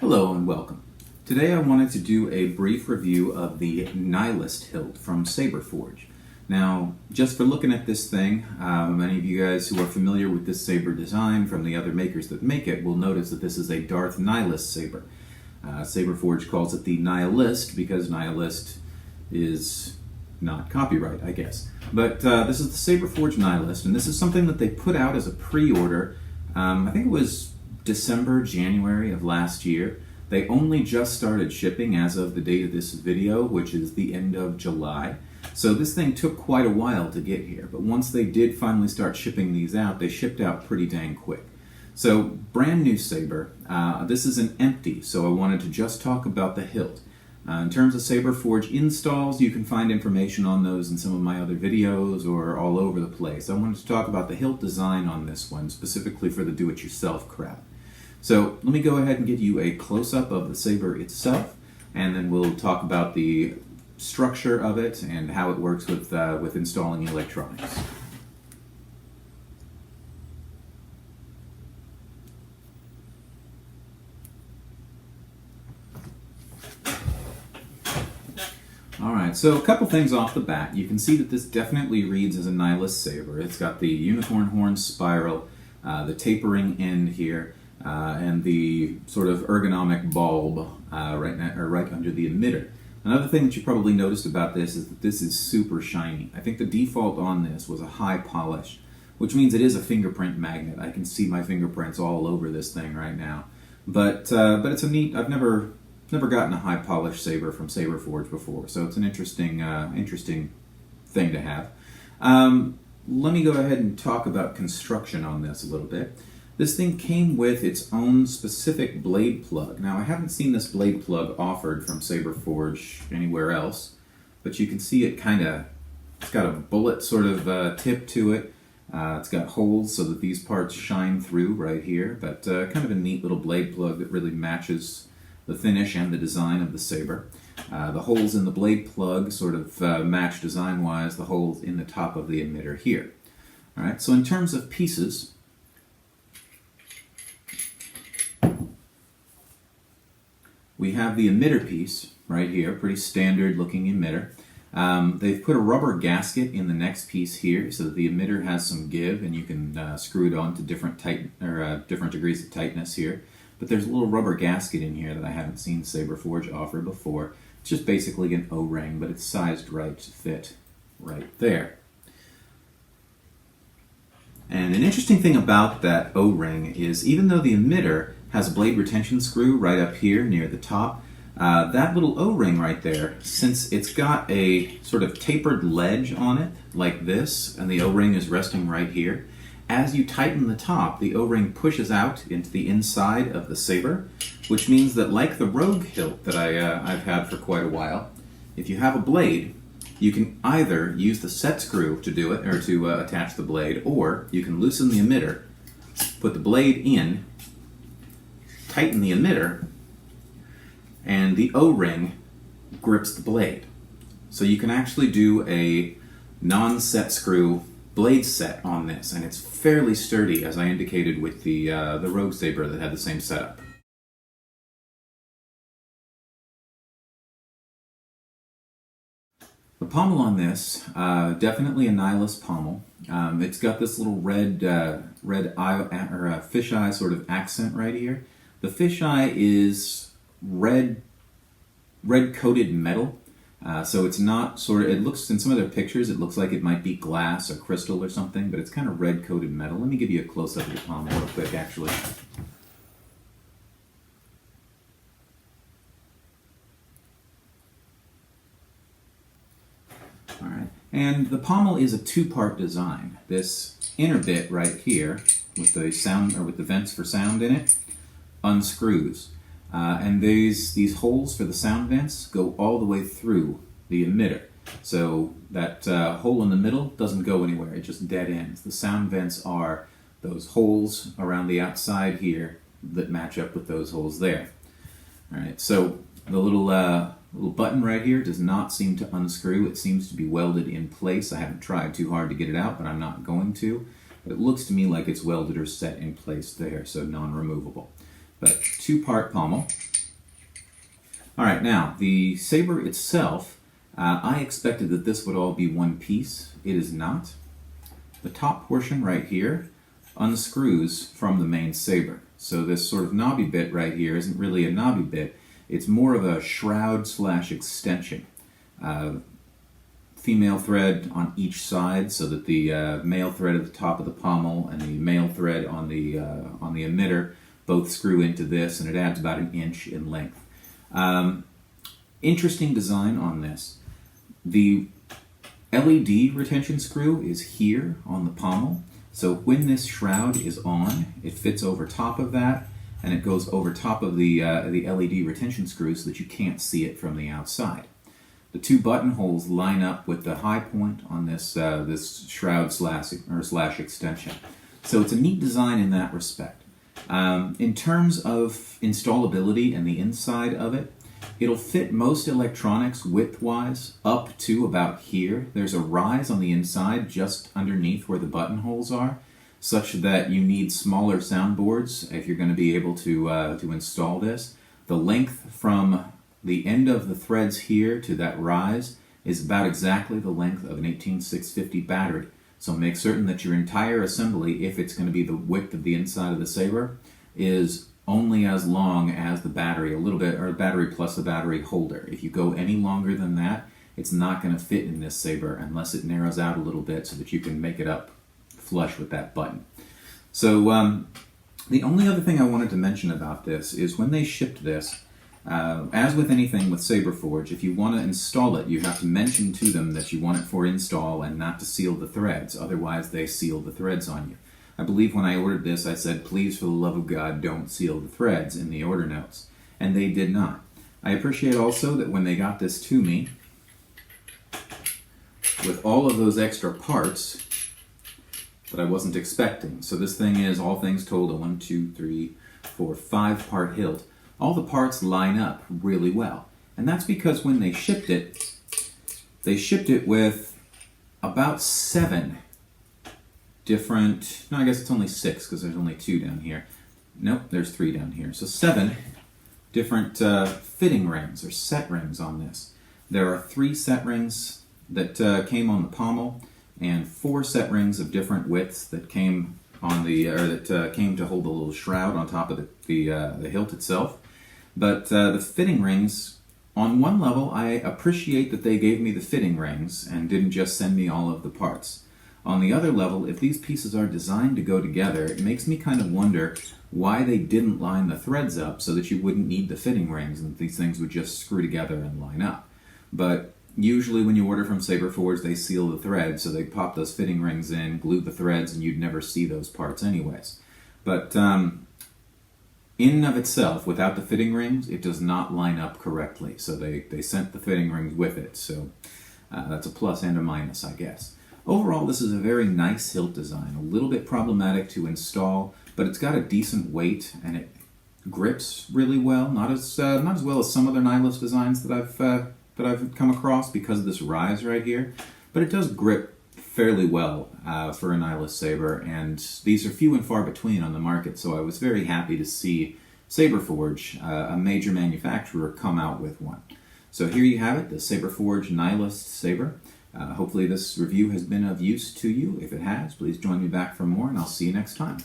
Hello and welcome. Today I wanted to do a brief review of the Nihilist hilt from Saberforge. Now, just for looking at this thing, many of you guys who are familiar with this saber design from the other makers that make it will notice that this is a Darth Nihilus saber. Saberforge calls it the Nihilist because Nihilist is not copyright, I guess. But this is the Saberforge Nihilist, and this is something that they put out as a pre-order. I think it was December, January of last year. They only just started shipping as of the date of this video, which is the end of July. So this thing took quite a while to get here, but once they did finally start shipping these out, they shipped out pretty dang quick. So, brand new saber. This is an empty, so I wanted to just talk about the hilt. In terms of Saberforge installs, you can find information on those in some of my other videos or all over the place. I wanted to talk about the hilt design on this one, specifically for the do-it-yourself crowd. So let me go ahead and give you a close-up of the saber itself, and then we'll talk about the structure of it and how it works with installing electronics. Alright, so a couple things off the bat. You can see that this definitely reads as a Nihilist saber. It's got the unicorn horn spiral, the tapering end here, and the sort of ergonomic bulb right under the emitter. Another thing that you probably noticed about this is that this is super shiny. I think the default on this was a high polish, which means it is a fingerprint magnet. I can see my fingerprints all over this thing right now. But it's a neat. I've never gotten a high polished saber from Saberforge before, so it's an interesting thing to have. Let me go ahead and talk about construction on this a little bit. This thing came with its own specific blade plug. Now, I haven't seen this blade plug offered from Saberforge anywhere else, but you can see it it's got a bullet sort of tip to it. It's got holes so that these parts shine through right here, but kind of a neat little blade plug that really matches the finish and the design of the saber. The holes in the blade plug sort of match design-wise the holes in the top of the emitter here. All right, so in terms of pieces, we have the emitter piece right here, pretty standard looking emitter. They've put a rubber gasket in the next piece here so that the emitter has some give and you can screw it on to different degrees of tightness here. But there's a little rubber gasket in here that I haven't seen Saberforge offer before. It's just basically an O-ring, but it's sized right to fit right there. And an interesting thing about that O-ring is even though the emitter has a blade retention screw right up here near the top, that little O-ring right there, since it's got a sort of tapered ledge on it like this, and the O-ring is resting right here, as you tighten the top, the O-ring pushes out into the inside of the saber, which means that like the Rogue hilt that I've had for quite a while, if you have a blade, you can either use the set screw to do it, or to attach the blade, or you can loosen the emitter, put the blade in, tighten the emitter, and the O-ring grips the blade. So you can actually do a non-set screw blade set on this, and it's fairly sturdy, as I indicated with the Rogue saber that had the same setup. The pommel on this, definitely a Nihilist pommel. It's got this little red eye or fisheye sort of accent right here. The fisheye is red coated metal. So it's not it looks, in some of their pictures, it looks like it might be glass or crystal or something, but it's kind of red-coated metal. Let me give you a close-up of the pommel real quick, actually. All right, and the pommel is a two-part design. This inner bit right here, with the sound, or with the vents for sound in it, unscrews. And these holes for the sound vents go all the way through the emitter. So that hole in the middle doesn't go anywhere, it just dead ends. The sound vents are those holes around the outside here that match up with those holes there. Alright, so the little button right here does not seem to unscrew. It seems to be welded in place. I haven't tried too hard to get it out, but I'm not going to. But it looks to me like it's welded or set in place there, so non-removable. But two-part pommel. Alright, now, the saber itself, I expected that this would all be one piece. It is not. The top portion right here unscrews from the main saber. So this sort of knobby bit right here isn't really a knobby bit. It's more of a shroud / extension. Female thread on each side, so that the male thread at the top of the pommel and the male thread on the emitter both screw into this, and it adds about 1 inch in length. Interesting design on this. The LED retention screw is here on the pommel, so when this shroud is on, it fits over top of that, and it goes over top of the LED retention screw so that you can't see it from the outside. The 2 buttonholes line up with the high point on this this shroud / extension. So it's a neat design in that respect. In terms of installability and the inside of it, it'll fit most electronics width-wise up to about here. There's a rise on the inside just underneath where the buttonholes are, such that you need smaller soundboards if you're going to be able to install this. The length from the end of the threads here to that rise is about exactly the length of an 18650 battery. So make certain that your entire assembly, if it's going to be the width of the inside of the saber, is only as long as the battery, a little bit, or battery plus the battery holder. If you go any longer than that, it's not going to fit in this saber unless it narrows out a little bit so that you can make it up flush with that button. So the only other thing I wanted to mention about this is when they shipped this, as with anything with Saberforge, if you want to install it, you have to mention to them that you want it for install and not to seal the threads. Otherwise, they seal the threads on you. I believe when I ordered this, I said, please, for the love of God, don't seal the threads in the order notes. And they did not. I appreciate also that when they got this to me, with all of those extra parts that I wasn't expecting. So this thing is, all things told, a 1, 2, 3, 4, 5 part hilt. All the parts line up really well. And that's because when they shipped it with about 7 different, no, I guess it's only 6 because there's only 2 down here. Nope, there's 3 down here. So 7 different fitting rings or set rings on this. There are 3 set rings that came on the pommel and 4 set rings of different widths that came on the, came to hold the little shroud on top of the hilt itself. But the fitting rings, on one level, I appreciate that they gave me the fitting rings and didn't just send me all of the parts. On the other level, if these pieces are designed to go together, it makes me kind of wonder why they didn't line the threads up so that you wouldn't need the fitting rings and these things would just screw together and line up. But usually when you order from Saberforge, they seal the threads, so they pop those fitting rings in, glue the threads, and you'd never see those parts anyways. But in and of itself, without the fitting rings, it does not line up correctly. So they sent the fitting rings with it. So that's a plus and a minus, I guess. Overall, this is a very nice hilt design. A little bit problematic to install, but it's got a decent weight and it grips really well. Not as well as some other Nihilist designs that I've come across because of this rise right here. But it does grip fairly well for a Nihilist saber, and these are few and far between on the market, so I was very happy to see Saberforge, a major manufacturer, come out with one. So here you have it, the Saberforge Nihilist saber. Hopefully this review has been of use to you. If it has, please join me back for more, and I'll see you next time.